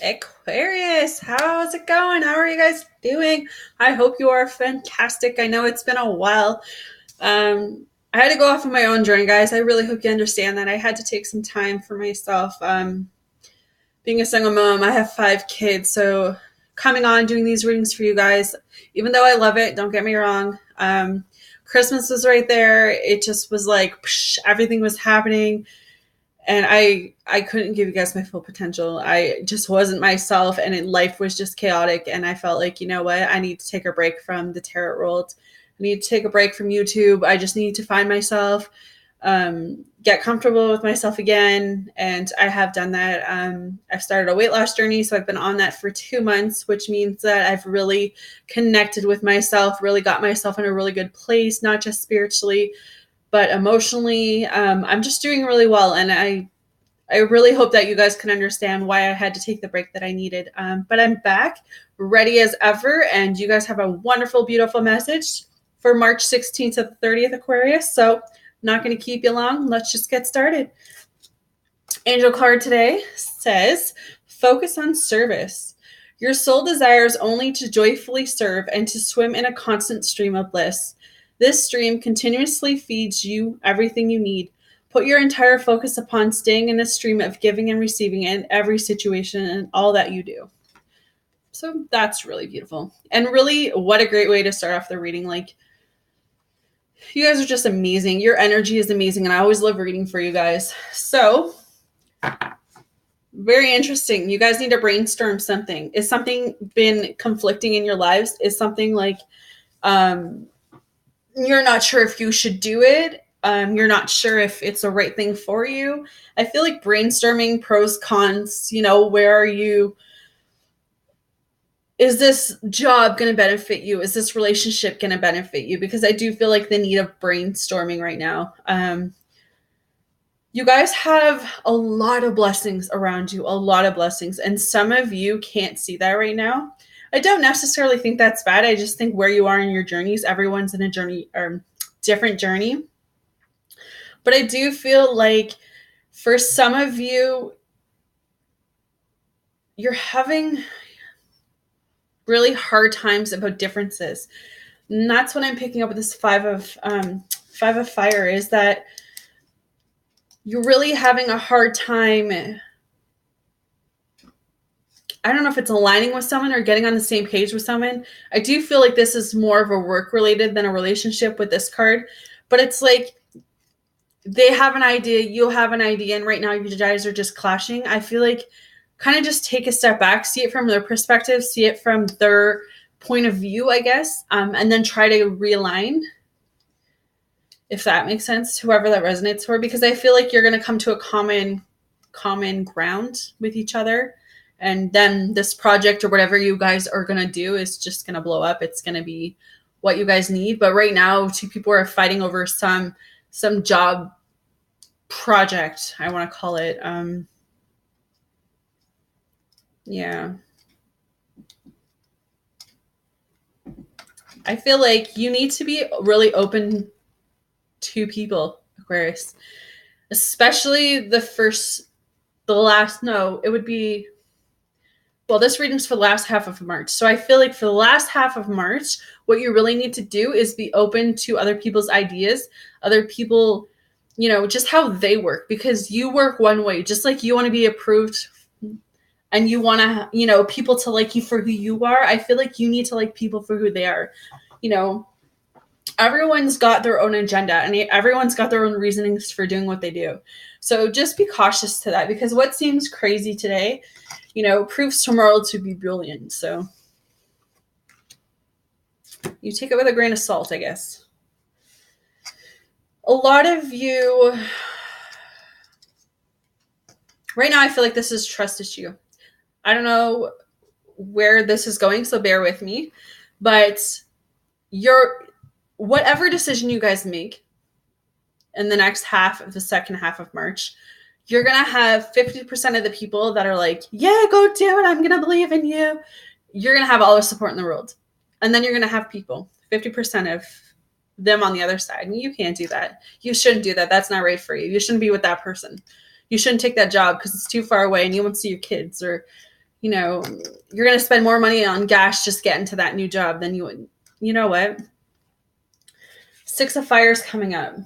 Aquarius, how's it going? How are you guys doing? I hope you are fantastic. I know it's been a while. I had to go off on my own journey, guys. I really hope you understand that. I had to take some time for myself. Being a single mom, I have 5 kids, so coming on doing these readings for you guys, even though I love it, don't get me wrong. Christmas was right there. It just was like everything was happening, and I couldn't give you guys my full potential. I just wasn't myself, and life was just chaotic. And I felt like, you know what, I need to take a break from the tarot world. I need to take a break from YouTube. I just need to find myself, get comfortable with myself again, and I have done that. I've started a weight loss journey, so I've been on that for 2 months, which means that I've really connected with myself, really got myself in a really good place, not just spiritually but emotionally. I'm just doing really well, and I really hope that you guys can understand why I had to take the break that I needed. But I'm back, ready as ever, and you guys have a wonderful, beautiful message for March 16th to the 30th, Aquarius. So, not going to keep you long. Let's just get started. Angel card today says, focus on service. Your soul desires only to joyfully serve and to swim in a constant stream of bliss. This stream continuously feeds you everything you need. Put your entire focus upon staying in a stream of giving and receiving in every situation and all that you do. So that's really beautiful. And really, what a great way to start off the reading. Like, you guys are just amazing. Your energy is amazing, and I always love reading for you guys. So, very interesting. You guys need to brainstorm something. Is something been conflicting in your lives? Is something like you're not sure if you should do it? You're not sure if it's the right thing for you? I feel like brainstorming pros, cons, where are you? Is this job going to benefit you? Is this relationship going to benefit you? Because I do feel like the need of brainstorming right now. You guys have a lot of blessings around you, a lot of blessings. And some of you can't see that right now. I don't necessarily think that's bad. I just think where you are in your journeys, everyone's in a journey or different journey. But I do feel like for some of you, you're having really hard times about differences. And that's what I'm picking up with this five of fire, is that you're really having a hard time. I don't know if it's aligning with someone or getting on the same page with someone. I do feel like this is more of a work related than a relationship with this card, but it's like they have an idea, you have an idea, and right now you guys are just clashing. I feel like kind of just take a step back, see it from their perspective, see it from their point of view, I guess, and then try to realign, if that makes sense, whoever that resonates for, because I feel like you're going to come to a common ground with each other. And then this project or whatever you guys are going to do is just going to blow up. It's going to be what you guys need. But right now, 2 people are fighting over some job project, I want to call it. Yeah. I feel like you need to be really open to people, Aquarius. Especially this reading's for the last half of March. So I feel like for the last half of March, what you really need to do is be open to other people's ideas, other people, just how they work, because you work one way, just like you want to be approved and you want to, people to like you for who you are. I feel like you need to like people for who they are. Everyone's got their own agenda and everyone's got their own reasonings for doing what they do. So just be cautious to that, because what seems crazy today, proves tomorrow to be brilliant. So you take it with a grain of salt, I guess. A lot of you right now, I feel like this is trust issue. I don't know where this is going, so bear with me. But whatever decision you guys make in the next half of the second half of March, you're going to have 50% of the people that are like, yeah, go do it. I'm going to believe in you. You're going to have all the support in the world. And then you're going to have people, 50% of them on the other side. And you can't do that. You shouldn't do that. That's not right for you. You shouldn't be with that person. You shouldn't take that job because it's too far away and you won't see your kids, or you know, you're going to spend more money on gas just getting to that new job than you would. You know what? Six of Fire is coming up.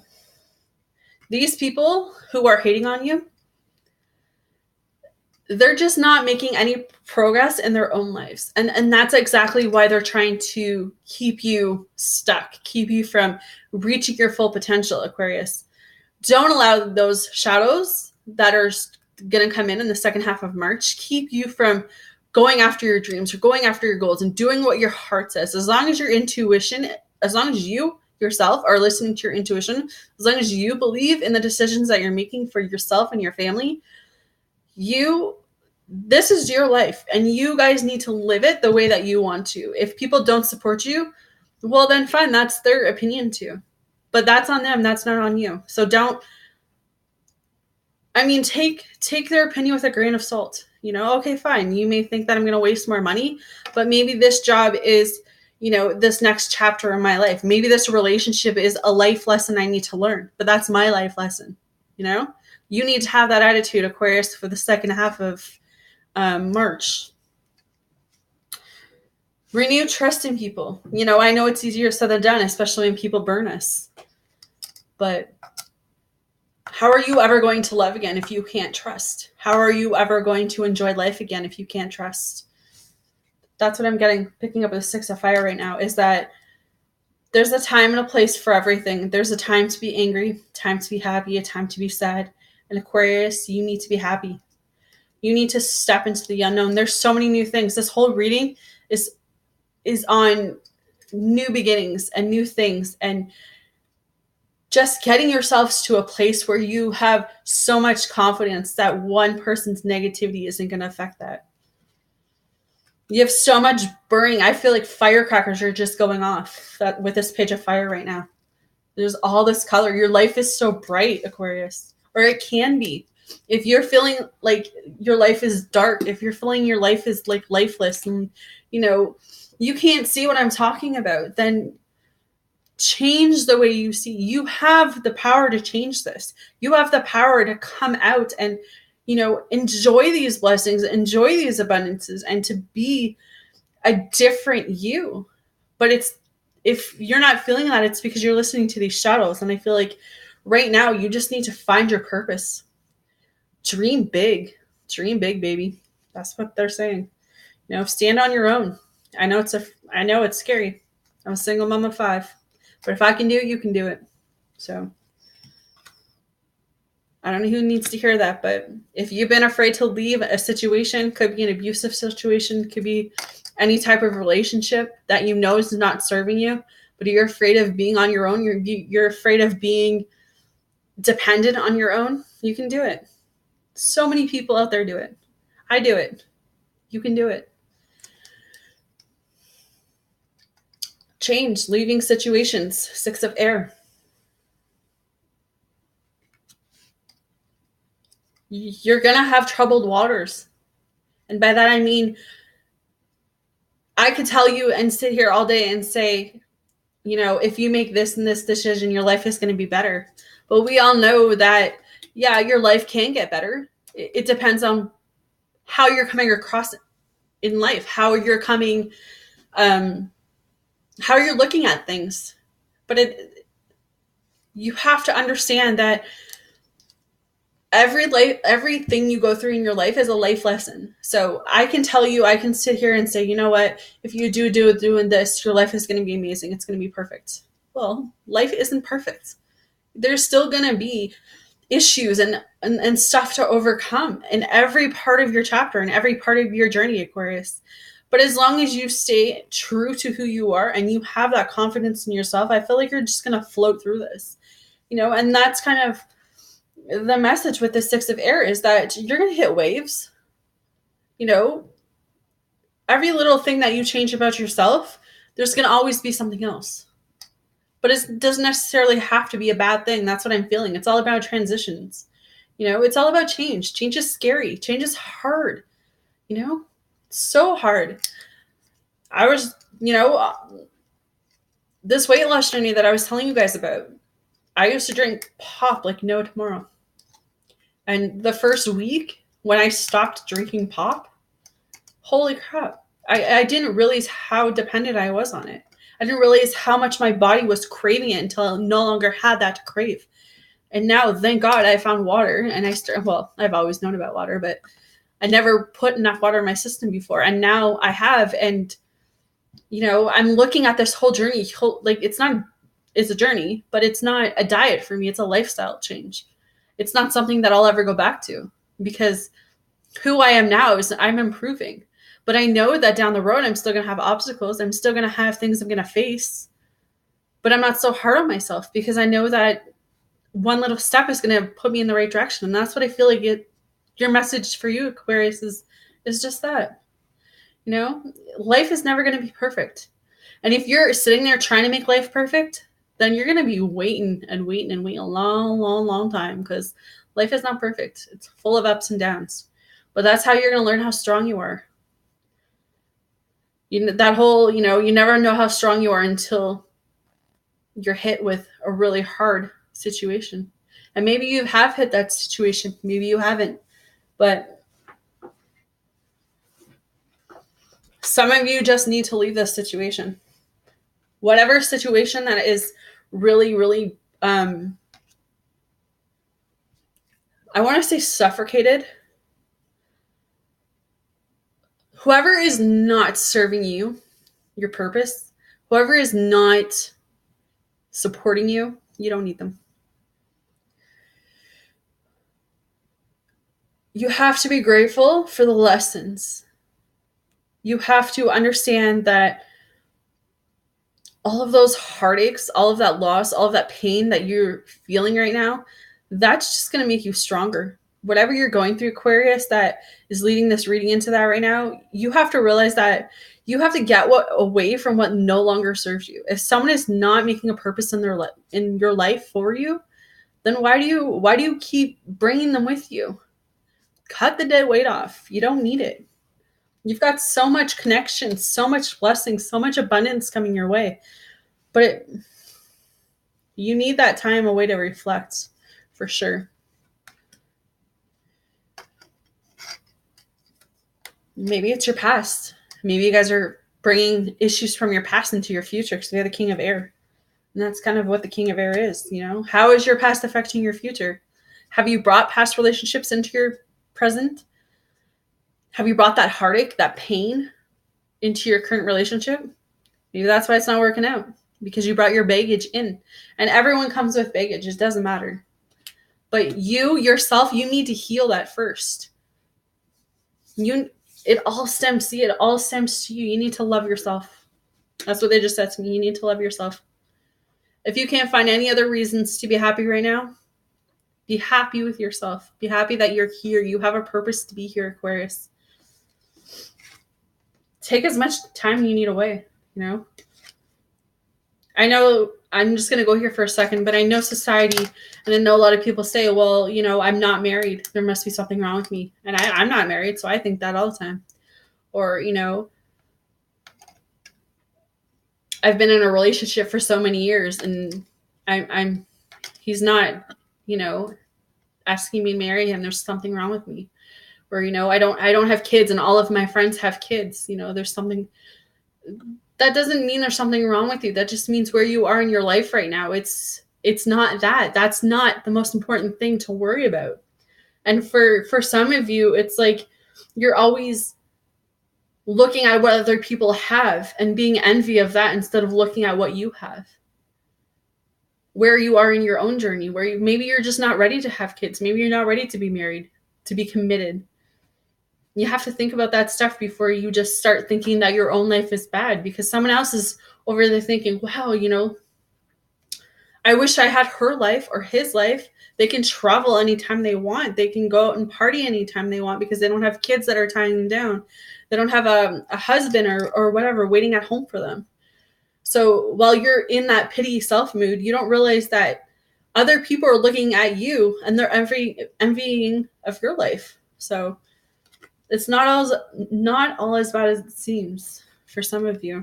These people who are hating on you, they're just not making any progress in their own lives. And that's exactly why they're trying to keep you stuck, keep you from reaching your full potential, Aquarius. Don't allow those shadows that are going to come in the second half of March keep you from going after your dreams or going after your goals and doing what your heart says. As long as your intuition, as long as you yourself are listening to your intuition, as long as you believe in the decisions that you're making for yourself and your family, this is your life and you guys need to live it the way that you want to. If people don't support you, well then fine, that's their opinion too. But that's on them, that's not on you. So take their opinion with a grain of salt. Okay, fine. You may think that I'm going to waste more money, but maybe this job is, this next chapter in my life. Maybe this relationship is a life lesson I need to learn, but that's my life lesson. You need to have that attitude, Aquarius, for the second half of March. Renew trust in people. I know it's easier said than done, especially when people burn us. But how are you ever going to love again if you can't trust? How are you ever going to enjoy life again if you can't trust? That's what I'm picking up with the Six of Fire right now, is that there's a time and a place for everything. There's a time to be angry, time to be happy, a time to be sad. And Aquarius, you need to be happy. You need to step into the unknown. There's so many new things. This whole reading is on new beginnings and new things, and just getting yourselves to a place where you have so much confidence that one person's negativity isn't going to affect that. You have so much burning. I feel like firecrackers are just going off with this Page of Fire right now. There's all this color. Your life is so bright, Aquarius, or it can be. If you're feeling like your life is dark, if you're feeling your life is like lifeless and, you can't see what I'm talking about, then change the way you see. You have the power to change this. You have the power to come out and, enjoy these blessings, enjoy these abundances, and to be a different you. But if you're not feeling that, it's because you're listening to these shadows. And I feel like right now you just need to find your purpose. Dream big, baby. That's what they're saying. Stand on your own. I know it's scary. I'm a single mom of 5. But if I can do it, you can do it. So I don't know who needs to hear that, but if you've been afraid to leave a situation, could be an abusive situation, could be any type of relationship that is not serving you, but you're afraid of being on your own, you're afraid of being dependent on your own, you can do it. So many people out there do it. I do it. You can do it. Change, leaving situations. 6 of Air. You're going to have troubled waters. And by that, I mean, I could tell you and sit here all day and say, if you make this and this decision, your life is going to be better. But we all know that, your life can get better. It depends on how you're coming across in life, how you're coming, how you're looking at things. But you have to understand that everything you go through in your life is a life lesson. So I can tell you, I can sit here and say, you know what, if you doing this, your life is going to be amazing. It's going to be perfect. Well, life isn't perfect. There's still going to be issues and stuff to overcome in every part of your chapter and every part of your journey, Aquarius. But as long as you stay true to who you are and you have that confidence in yourself, I feel like you're just going to float through this, and that's kind of the message with the 6 of Air, is that you're going to hit waves. Every little thing that you change about yourself, there's going to always be something else. But it doesn't necessarily have to be a bad thing. That's what I'm feeling. It's all about transitions. It's all about change. Change is scary. Change is hard. So hard. I was, this weight loss journey that I was telling you guys about, I used to drink pop like no tomorrow. And the first week when I stopped drinking pop, holy crap. I didn't realize how dependent I was on it. I didn't realize how much my body was craving it until I no longer had that to crave. And now, thank God, I found water, and I've always known about water, but I never put enough water in my system before. And now I have, and I'm looking at this whole journey, like it's a journey, but it's not a diet for me. It's a lifestyle change. It's not something that I'll ever go back to, because who I am now is I'm improving. But I know that down the road, I'm still going to have obstacles. I'm still going to have things I'm going to face, but I'm not so hard on myself, because I know that one little step is going to put me in the right direction. And that's what I feel like your message for you, Aquarius, is just that. Life is never going to be perfect. And if you're sitting there trying to make life perfect, then you're going to be waiting and waiting and waiting a long, long, long time, because life is not perfect. It's full of ups and downs. But that's how you're going to learn how strong you are. You never know how strong you are until you're hit with a really hard situation. And maybe you have hit that situation. Maybe you haven't. But some of you just need to leave this situation. Whatever situation that is really, really, I want to say suffocated. Whoever is not serving you, your purpose, whoever is not supporting you, you don't need them. You have to be grateful for the lessons. You have to understand that all of those heartaches, all of that loss, all of that pain that you're feeling right now, that's just going to make you stronger. Whatever you're going through, Aquarius, that is leading this reading into that right now, you have to realize that you have to get away from what no longer serves you. If someone is not making a purpose in your life for you, then why do you keep bringing them with you? Cut the dead weight off. You don't need it. You've got so much connection, so much blessing, so much abundance coming your way. But you need that time away to reflect, for sure. Maybe it's your past. Maybe you guys are bringing issues from your past into your future, because we have the King of Air. And that's kind of what the King of Air is, How is your past affecting your future? Have you brought past relationships into your present? Have you brought that heartache, that pain into your current relationship? Maybe that's why it's not working out, because you brought your baggage in. And everyone comes with baggage. It doesn't matter. But you, yourself, you need to heal that first. It all stems to you. You need to love yourself. That's what they just said to me. You need to love yourself. If you can't find any other reasons to be happy right now, be happy with yourself. Be happy that you're here. You have a purpose to be here, Aquarius. Take as much time you need away, I know, I'm just going to go here for a second, but I know society, and I know a lot of people say, well, I'm not married. There must be something wrong with me. And I'm not married, so I think that all the time. Or, I've been in a relationship for so many years, and he's not, asking me to marry him. There's something wrong with me. Or, I don't have kids, and all of my friends have kids. There's something. That doesn't mean there's something wrong with you. That just means where you are in your life right now. It's not that. That's not the most important thing to worry about. And for some of you, it's like you're always looking at what other people have and being envy of that instead of looking at what you have. Where you are in your own journey, where maybe you're just not ready to have kids. Maybe you're not ready to be married, to be committed. You have to think about that stuff before you just start thinking that your own life is bad, because someone else is over there thinking, wow, I wish I had her life or his life. They can travel anytime they want. They can go out and party anytime they want because they don't have kids that are tying them down. They don't have a husband or whatever waiting at home for them. So while you're in that pity self mood, you don't realize that other people are looking at you and they're envying of your life. So it's not all as bad as it seems for some of you. I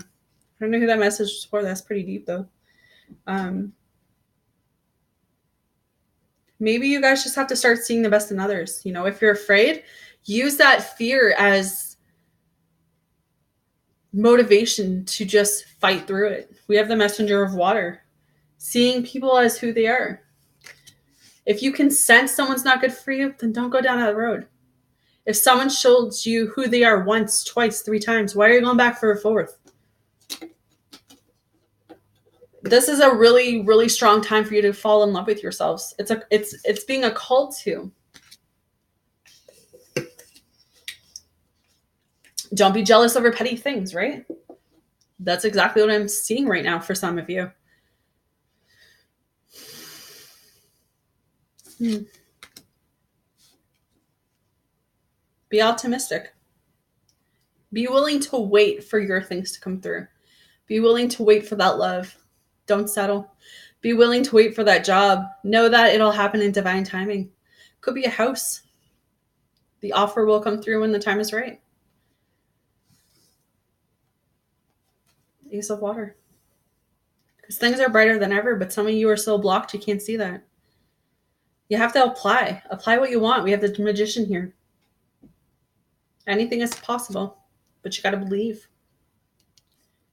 don't know who that message was for. That's pretty deep, though. Maybe you guys just have to start seeing the best in others. If you're afraid, use that fear as motivation to just fight through it. We have the messenger of water, seeing people as who they are. If you can sense someone's not good for you, then don't go down that road. If someone shows you who they are once, twice, 3 times, why are you going back for a 4th? This is a really, really strong time for you to fall in love with yourselves. It's being a call to. Don't be jealous over petty things, right? That's exactly what I'm seeing right now for some of you. Be optimistic. Be willing to wait for your things to come through. Be willing to wait for that love. Don't settle. Be willing to wait for that job. Know that it'll happen in divine timing. Could be a house. The offer will come through when the time is right. Ace of water. Because things are brighter than ever, but some of you are so blocked you can't see that. You have to apply. Apply what you want. We have the magician here. Anything is possible, but you got to believe.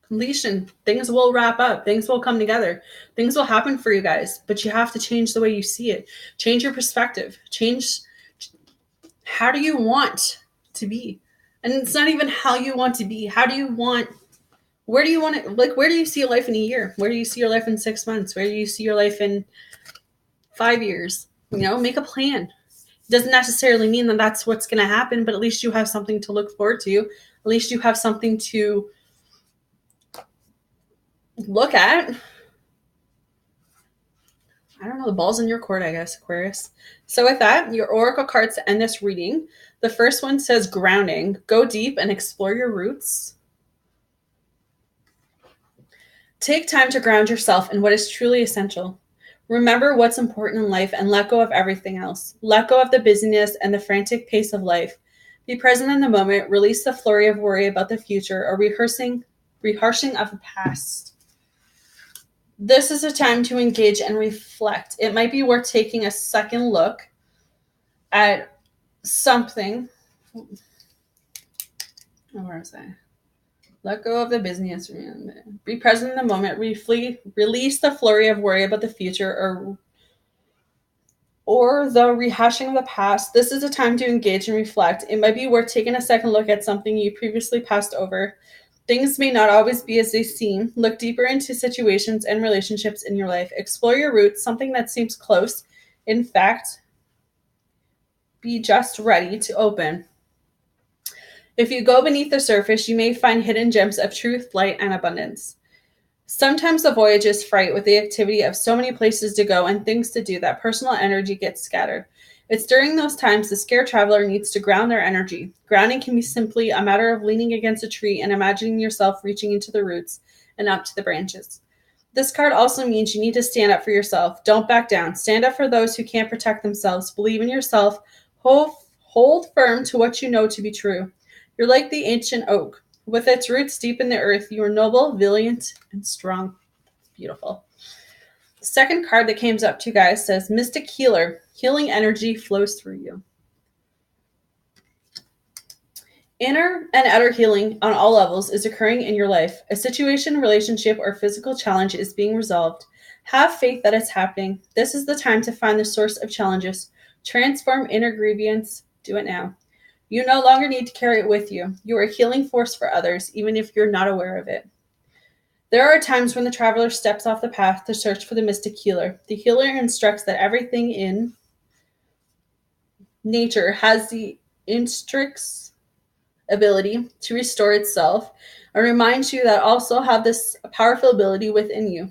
Completion. Things will wrap up. Things will come together. Things will happen for you guys, but you have to change the way you see it. Change your perspective. Change how do you want to be? And it's not even how you want to be. How do you want, where do you want it? Like, where do you see your life in a year? Where do you see your life in 6 months? Where do you see your life in 5 years? You know, make a plan. It doesn't necessarily mean that that's what's going to happen, but at least you have something to look forward to. At least you have something to look at. I don't know, the ball's in your court, I guess, Aquarius. So with that, your oracle cards to end this reading. The first one says grounding. Go deep and explore your roots. Take time to ground yourself in what is truly essential. Remember what's important in life and let go of everything else. Let go of the busyness and the frantic pace of life. Be present in the moment. Release the flurry of worry about the future or rehearsing of the past. This is a time to engage and reflect. It might be worth taking a second look at something. Where was I? Let go of the business. Be present in the moment. Release the flurry of worry about the future or the rehashing of the past. This is a time to engage and reflect. It might be worth taking a second look at something you previously passed over. Things may not always be as they seem. Look deeper into situations and relationships in your life. Explore your roots, something that seems close. In fact, be just ready to open. If you go beneath the surface, you may find hidden gems of truth, light, and abundance. Sometimes the voyage is fraught with the activity of so many places to go and things to do that personal energy gets scattered. It's during those times the scared traveler needs to ground their energy. Grounding can be simply a matter of leaning against a tree and imagining yourself reaching into the roots and up to the branches. This card also means you need to stand up for yourself. Don't back down. Stand up for those who can't protect themselves. Believe in yourself. Hold firm to what you know to be true. You're like the ancient oak. With its roots deep in the earth, you are noble, valiant, and strong. Beautiful. The second card that came up to you guys says Mystic Healer. Healing energy flows through you. Inner and outer healing on all levels is occurring in your life. A situation, relationship, or physical challenge is being resolved. Have faith that it's happening. This is the time to find the source of challenges. Transform inner grievance. Do it now. You no longer need to carry it with you. You are a healing force for others, even if you're not aware of it. There are times when the traveler steps off the path to search for the mystic healer. The healer instructs that everything in nature has the intricate ability to restore itself and reminds you that also have this powerful ability within you.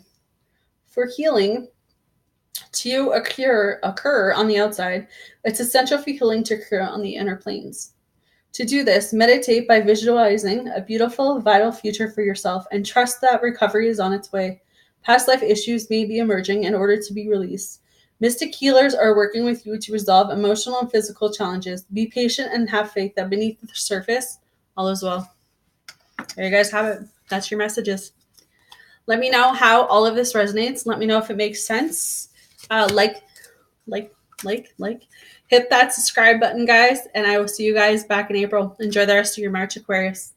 For healing to occur on the outside, it's essential for healing to occur on the inner planes. To do this, meditate by visualizing a beautiful, vital future for yourself and trust that recovery is on its way. Past life issues may be emerging in order to be released. Mystic healers are working with you to resolve emotional and physical challenges. Be patient and have faith that beneath the surface, all is well. There you guys have it. That's your messages. Let me know how all of this resonates. Let me know if it makes sense. Like. Hit that subscribe button, guys, and I will see you guys back in April. Enjoy the rest of your March, Aquarius.